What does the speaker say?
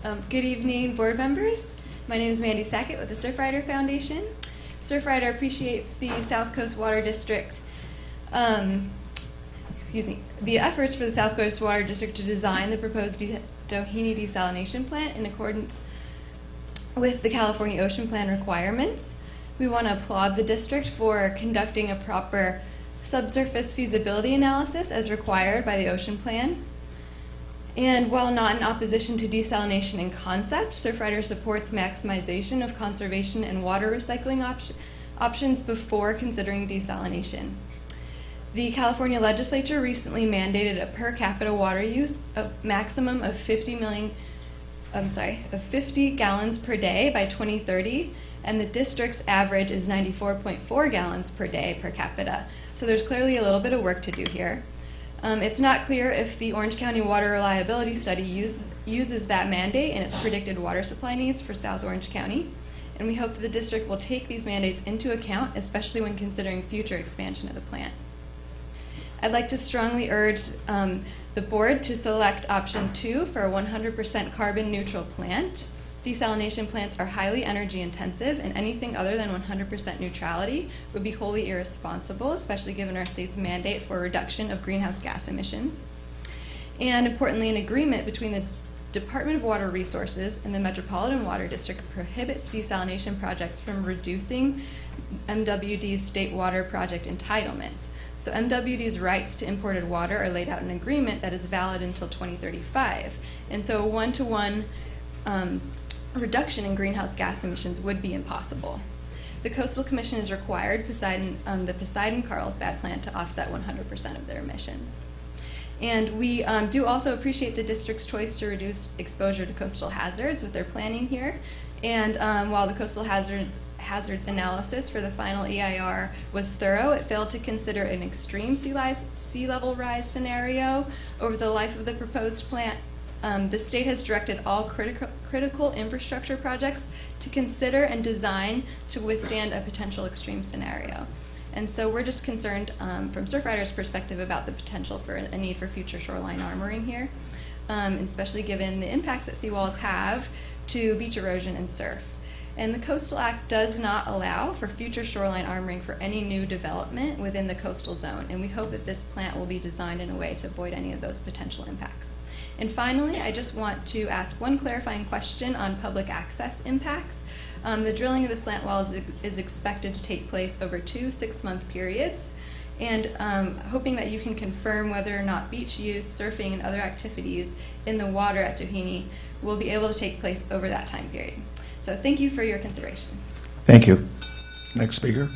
Good evening, board members. My name is Mandy Sackett with the Surfider Foundation. Surfider appreciates the South Coast Water District, the efforts for the South Coast Water District to design the proposed Doheny desalination plant in accordance with the California Ocean Plan requirements. We want to applaud the district for conducting a proper subsurface feasibility analysis as required by the Ocean Plan. And while not in opposition to desalination in concept, Surfider supports maximization of conservation and water recycling options before considering desalination. The California legislature recently mandated a per capita water use of maximum of 50 gallons per day by 2030, and the district's average is 94.4 gallons per day per capita. So there's clearly a little bit of work to do here. It's not clear if the Orange County Water Reliability Study uses that mandate in its predicted water supply needs for South Orange County, and we hope that the district will take these mandates into account, especially when considering future expansion of the plant. I'd like to strongly urge the board to select option 2 for a 100% carbon neutral plant. Desalination plants are highly energy intensive, and anything other than 100% neutrality would be wholly irresponsible, especially given our state's mandate for a reduction of greenhouse gas emissions. And importantly, an agreement between the Department of Water Resources and the Metropolitan Water District prohibits desalination projects from reducing MWD's state water project entitlements. So MWD's rights to imported water are laid out in an agreement that is valid until 2035. And so a one-to-one reduction in greenhouse gas emissions would be impossible. The Coastal Commission has required the Poseidon-Carlsbad plant to offset 100% of their emissions. And we do also appreciate the district's choice to reduce exposure to coastal hazards with their planning here. And while the coastal hazards analysis for the final EIR was thorough, it failed to consider an extreme sea level rise scenario over the life of the proposed plant. The state has directed all critical infrastructure projects to consider and design to withstand a potential extreme scenario. And so we're just concerned from Surfider's perspective about the potential for a need for future shoreline armoring here, especially given the impacts that seawalls have to beach erosion and surf. And the Coastal Act does not allow for future shoreline armoring for any new development within the coastal zone, and we hope that this plant will be designed in a way to avoid any of those potential impacts. And finally, I just want to ask one clarifying question on public access impacts. The drilling of the slant well is expected to take place over 2 6-month periods, and hoping that you can confirm whether or not beach use, surfing, and other activities in the water at Doheny will be able to take place over that time period. So thank you for your consideration. Thank you. Next speaker.